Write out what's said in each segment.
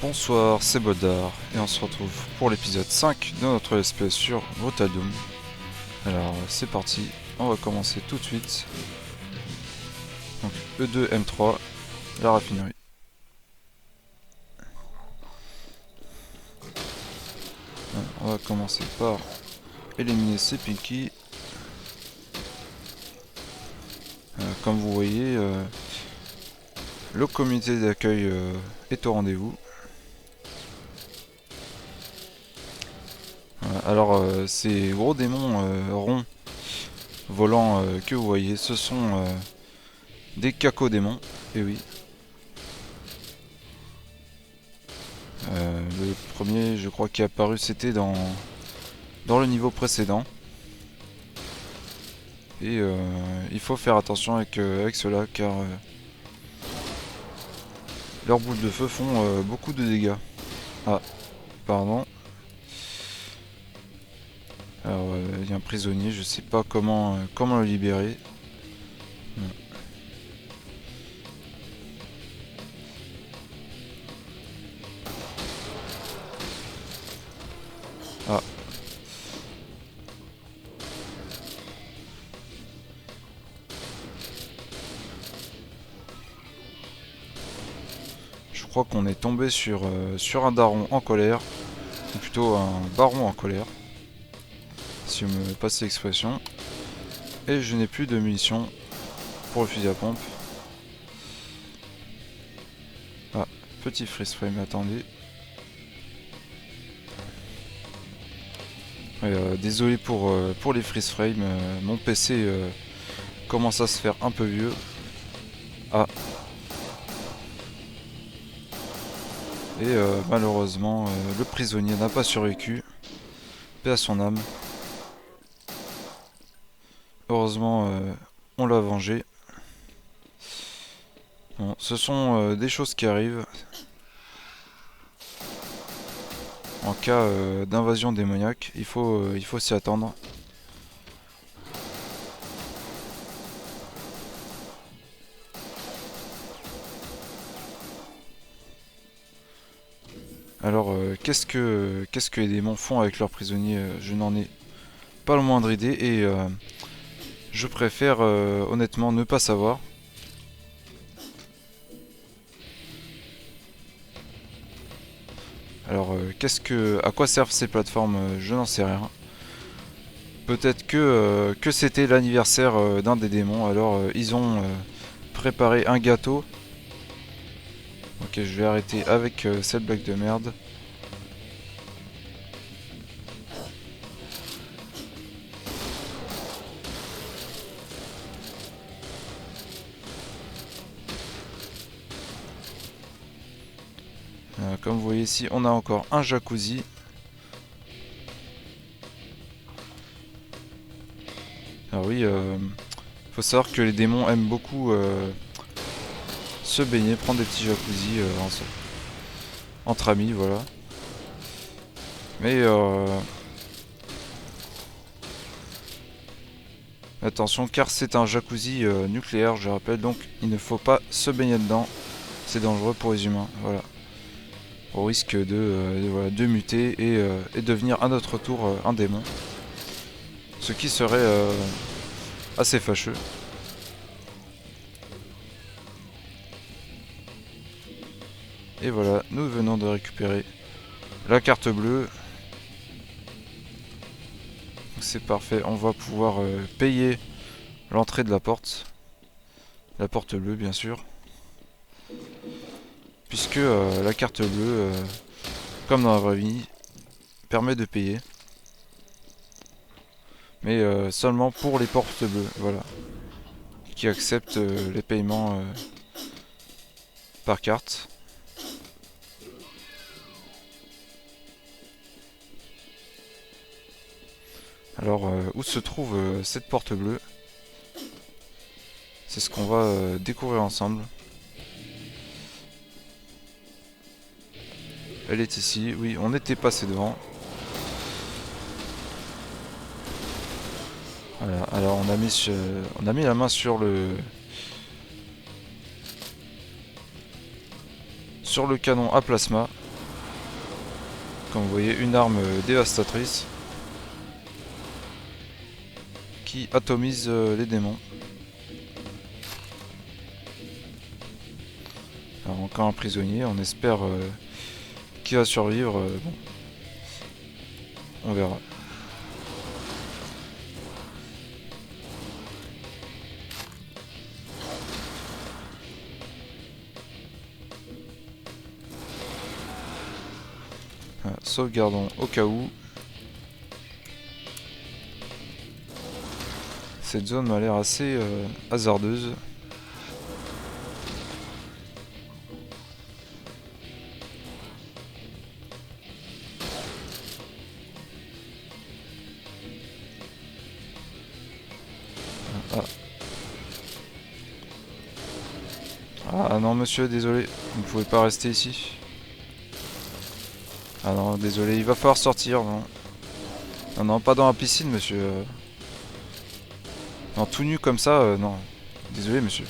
Bonsoir, c'est Boldar et on se retrouve pour l'épisode 5 de notre SP sur Brutal Doom. Alors c'est parti, on va commencer tout de suite. Donc E2M3, la raffinerie. On va commencer par éliminer ces Pinky. Comme vous voyez, le comité d'accueil est au rendez-vous. Alors ces gros démons ronds volants que vous voyez, ce sont des cacodémons, et oui. Le premier, je crois, qui est apparu, c'était dans le niveau précédent. Et il faut faire attention avec cela, car leurs boules de feu font beaucoup de dégâts. Ah, pardon. Alors, il y a un prisonnier, je sais pas comment le libérer. Ah. Je crois qu'on est tombé sur un daron en colère, ou plutôt un baron en colère, si vous me passez l'expression. Et je n'ai plus de munitions pour le fusil à pompe. Ah, petit freeze frame, attendez. Désolé pour les freeze frames, mon PC commence à se faire un peu vieux. Ah. Et malheureusement, le prisonnier n'a pas survécu. Paix à son âme. Heureusement, on l'a vengé. Bon, ce sont des choses qui arrivent en cas d'invasion démoniaque. Il faut s'y attendre. Alors, qu'est-ce que les démons font avec leurs prisonniers? Je n'en ai pas le moindre idée et je préfère honnêtement ne pas savoir. Alors, à quoi servent ces plateformes? Je n'en sais rien. Peut-être que c'était l'anniversaire d'un des démons, alors ils ont préparé un gâteau. Ok, je vais arrêter avec cette blague de merde. Comme vous voyez ici, on a encore un jacuzzi. Alors oui, faut savoir que les démons aiment beaucoup se baigner, prendre des petits jacuzzi entre amis, voilà. Mais attention, car c'est un jacuzzi nucléaire, je rappelle, donc il ne faut pas se baigner dedans. C'est dangereux pour les humains, voilà. Au risque voilà, de muter et devenir à notre tour un démon. Ce qui serait assez fâcheux. Et voilà, nous venons de récupérer la carte bleue. C'est parfait, on va pouvoir payer l'entrée de la porte. La porte bleue, bien sûr. Puisque la carte bleue, comme dans la vraie vie, permet de payer. Mais seulement pour les portes bleues, voilà. Qui acceptent les paiements par carte. Alors, où se trouve cette porte bleue? C'est ce qu'on va découvrir ensemble. Elle est ici, oui, on était passé devant. Voilà, alors on a mis la main sur le canon à plasma. Comme vous voyez, une arme dévastatrice qui atomise les démons. Alors encore un prisonnier, on espère qu'il va survivre. Bon, on verra. Voilà, sauvegardons au cas où. Cette zone m'a l'air assez hasardeuse. Ah. Ah non monsieur, désolé, vous ne pouvez pas rester ici. Ah non, désolé, il va falloir sortir. Non, non, non, pas dans la piscine monsieur. Non, tout nu comme ça, non. Désolé monsieur.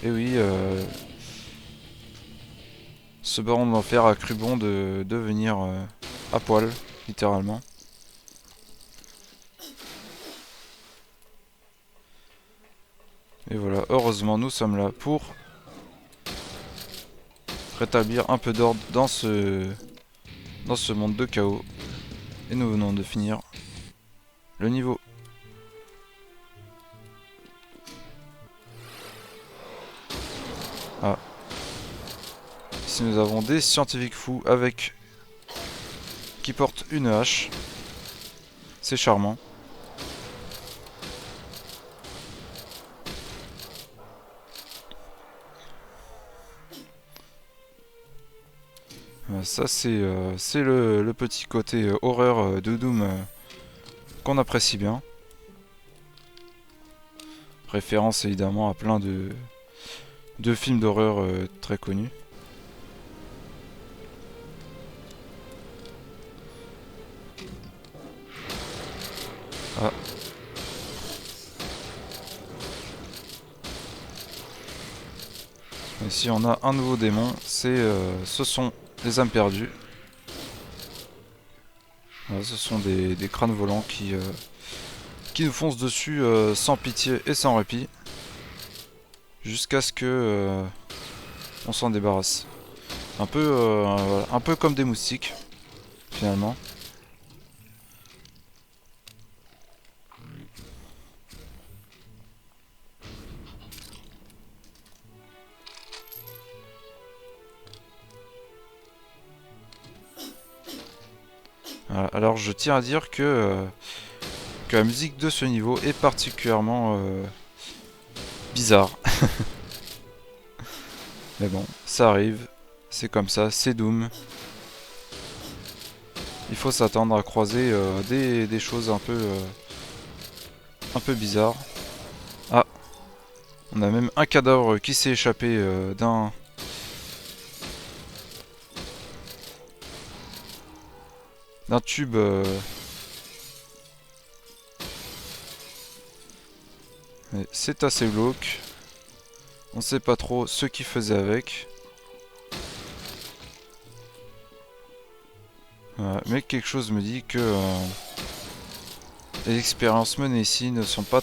Et oui, ce baron de l'enfer a cru bon de venir à poil, littéralement. Et voilà, heureusement nous sommes là pour rétablir un peu d'ordre dans ce monde de chaos. Et nous venons de finir le niveau. Ah. Ici nous avons des scientifiques fous avec qui portent une hache. C'est charmant. Ça c'est le petit côté horreur de Doom qu'on apprécie bien. Référence évidemment à plein de films d'horreur très connus. Ah. Ici on a un nouveau démon, ce sont des âmes perdues. Voilà, ce sont des crânes volants qui nous foncent dessus sans pitié et sans répit. Jusqu'à ce que on s'en débarrasse. Voilà, un peu comme des moustiques, finalement. Voilà, alors je tiens à dire que la musique de ce niveau est particulièrement bizarre. Mais bon, ça arrive, c'est comme ça, c'est Doom. Il faut s'attendre à croiser des choses un peu bizarres. Ah, on a même un cadavre qui s'est échappé d'un tube. C'est assez glauque. On sait pas trop ce qu'il faisait avec. Mais quelque chose me dit que les expériences menées ici ne sont pas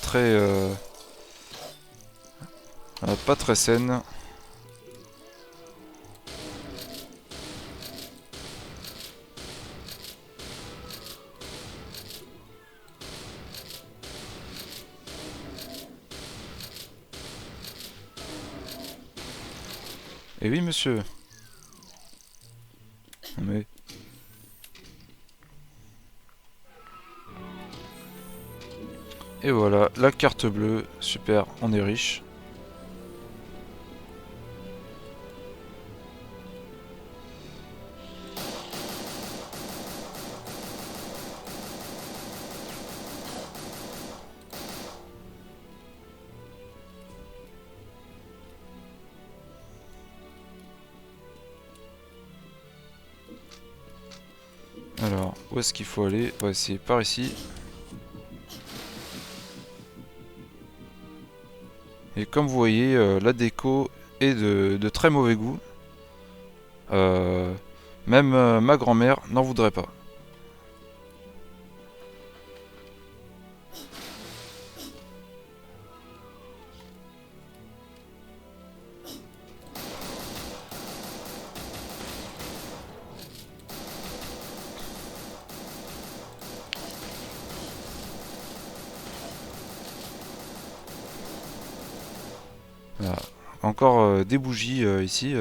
pas très saines. Et oui, monsieur. Mais... Et voilà, la carte bleue. Super, on est riche. Alors, où est-ce qu'il faut aller? On va essayer par ici. Et comme vous voyez, la déco est de très mauvais goût. Même ma grand-mère n'en voudrait pas. Voilà. Encore des bougies ici.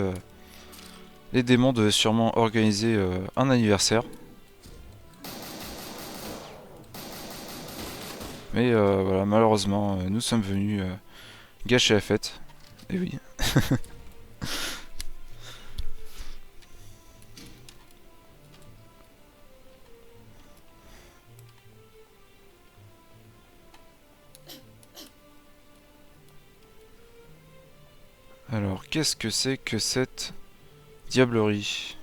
Les démons devaient sûrement organiser un anniversaire. Mais voilà, malheureusement, nous sommes venus gâcher la fête. Et oui. Alors, qu'est-ce que c'est que cette diablerie?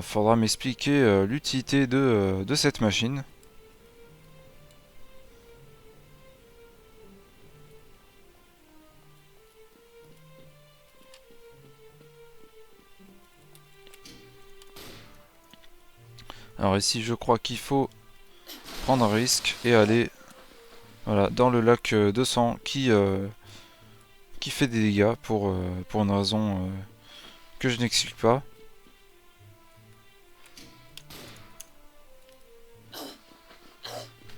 Faudra m'expliquer l'utilité de cette machine. Alors ici, je crois qu'il faut prendre un risque et aller voilà, dans le lac de sang qui fait des dégâts pour une raison que je n'explique pas.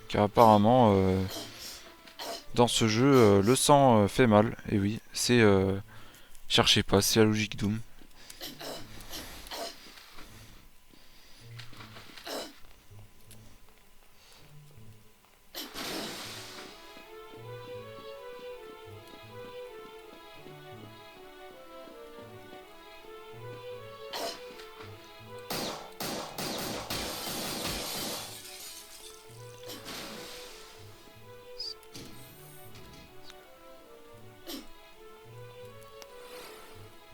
Car apparemment, dans ce jeu, le sang fait mal. Et oui, c'est... cherchez pas, c'est la logique Doom.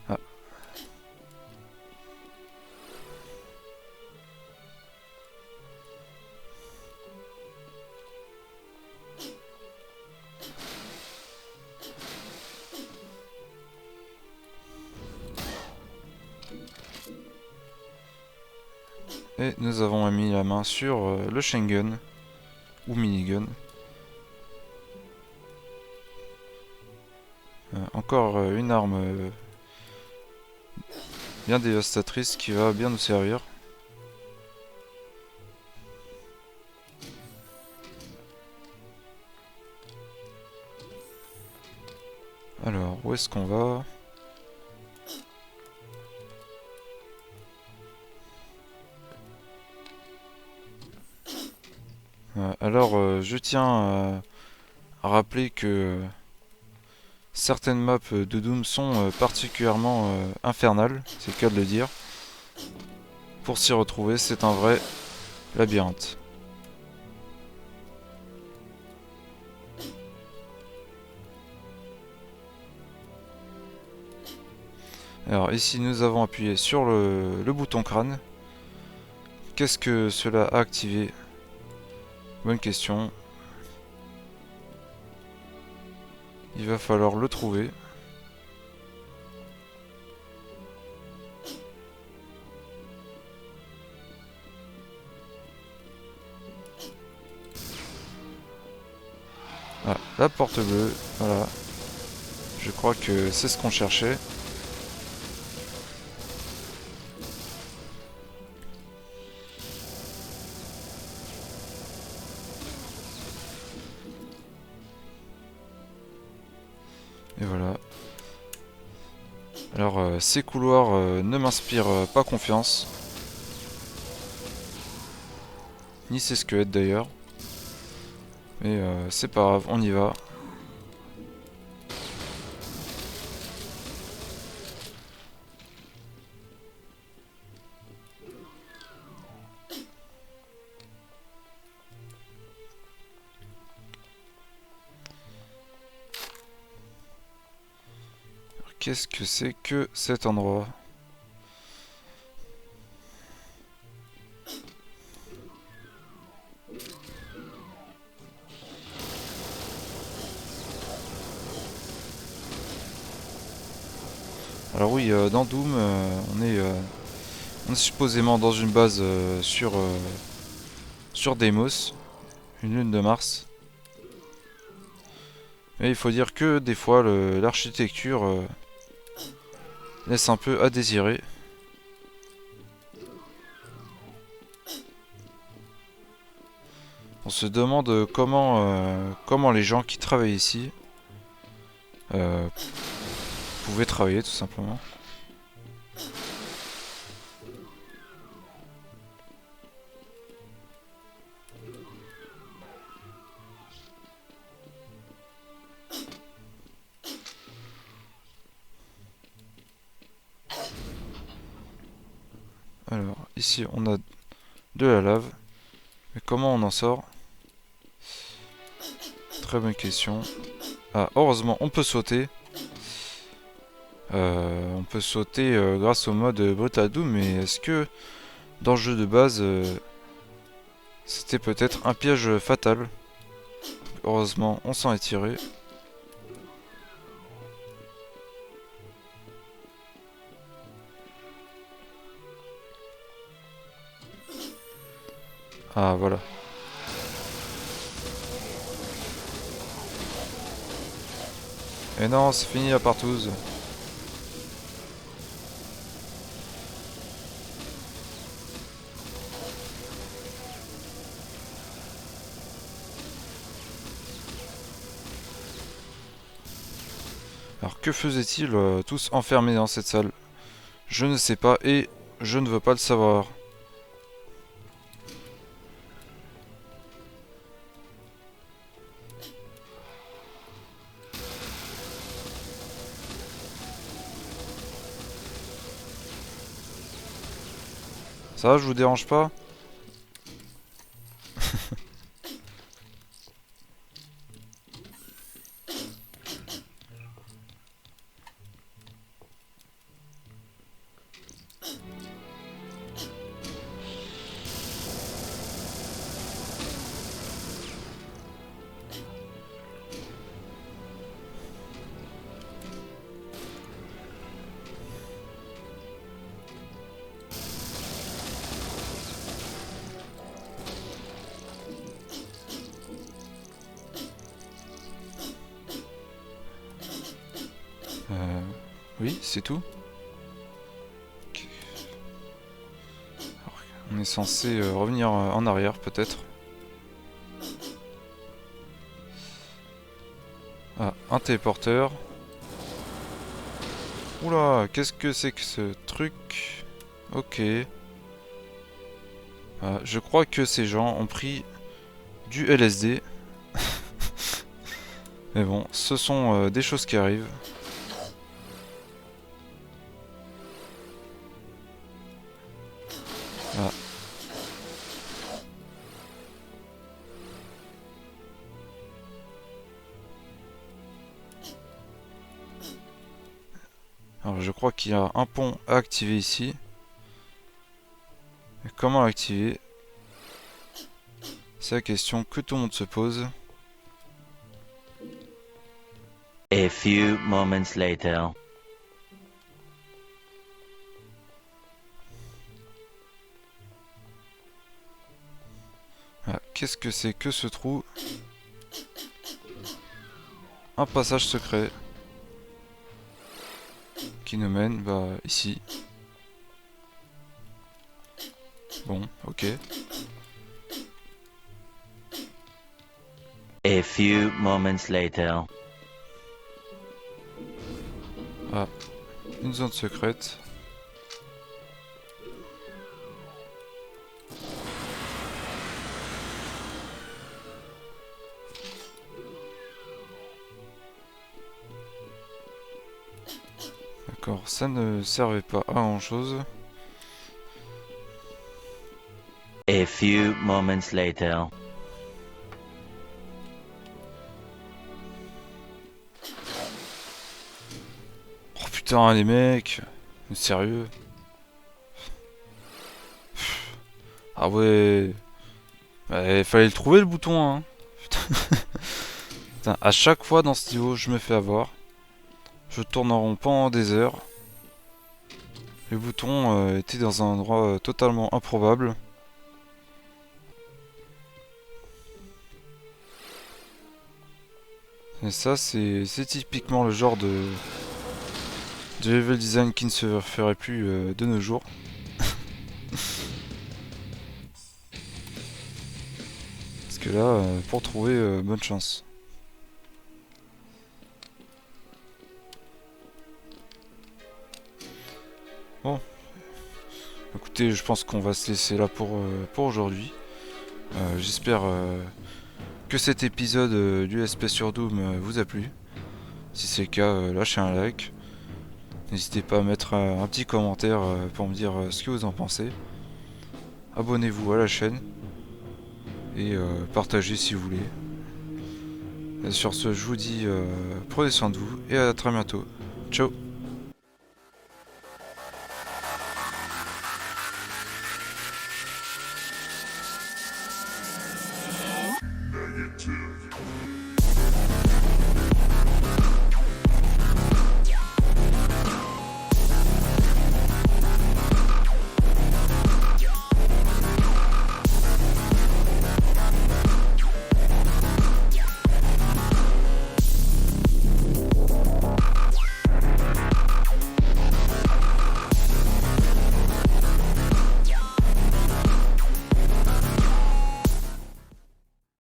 Ah. Et nous avons mis la main sur le Schengen ou minigun. Encore une arme bien dévastatrice qui va bien nous servir. Alors, où est-ce qu'on va? Alors, je tiens à rappeler que certaines maps de Doom sont particulièrement infernales, c'est le cas de le dire. Pour s'y retrouver, c'est un vrai labyrinthe. Alors ici nous avons appuyé sur le bouton crâne. Qu'est-ce que cela a activé? Bonne question. Il va falloir le trouver. Ah, la porte bleue, voilà. Je crois que c'est ce qu'on cherchait. Et voilà. Alors ces couloirs ne m'inspirent pas confiance. Ni ces squelettes d'ailleurs. Mais c'est pas grave, on y va. Qu'est-ce que c'est que cet endroit? Alors oui, dans Doom, on est supposément dans une base sur Deimos, une lune de Mars. Mais il faut dire que des fois l'architecture laisse un peu à désirer. On se demande comment les gens qui travaillent ici euh, pouvaient travailler tout simplement. Alors ici on a de la lave. Mais comment on en sort? Très bonne question. Ah, heureusement, on peut sauter. On peut sauter grâce au mode Brutal Doom, mais est-ce que dans le jeu de base, c'était peut-être un piège fatal? Heureusement, on s'en est tiré. Ah, voilà. Et non, c'est fini la partouze. Alors que faisaient-ils tous enfermés dans cette salle? Je ne sais pas et je ne veux pas le savoir. Ça va, je vous dérange pas? Oui, c'est tout. Ok. Alors, on est censé revenir en arrière peut-être. Ah, un téléporteur. Oula, qu'est-ce que c'est que ce truc? Ok. Ah, je crois que ces gens ont pris du LSD. Mais bon, ce sont des choses qui arrivent. Ah. Alors je crois qu'il y a un pont à activer ici. Et comment l'activer? C'est la question que tout le monde se pose. A few moments later. Ah, qu'est-ce que c'est que ce trou? Un passage secret. Qui nous mène, bah, ici. Bon, ok. A few moments later. Ah, une zone secrète. D'accord, ça ne servait pas à grand chose. A few moments later. Oh putain, les mecs! Mais sérieux? Ah ouais! Bah, il fallait le trouver le bouton, hein! Putain. Putain, à chaque fois dans ce niveau, je me fais avoir. Je tourne en rond pendant des heures. Les boutons étaient dans un endroit totalement improbable. Et ça, c'est typiquement le genre de level design qui ne se ferait plus de nos jours. Parce que là, pour trouver, bonne chance. Bon, écoutez, je pense qu'on va se laisser là pour aujourd'hui. J'espère que cet épisode du SP sur Doom vous a plu. Si c'est le cas, lâchez un like. N'hésitez pas à mettre un petit commentaire pour me dire ce que vous en pensez. Abonnez-vous à la chaîne et partagez si vous voulez. Et sur ce, je vous dis prenez soin de vous et à très bientôt. Ciao.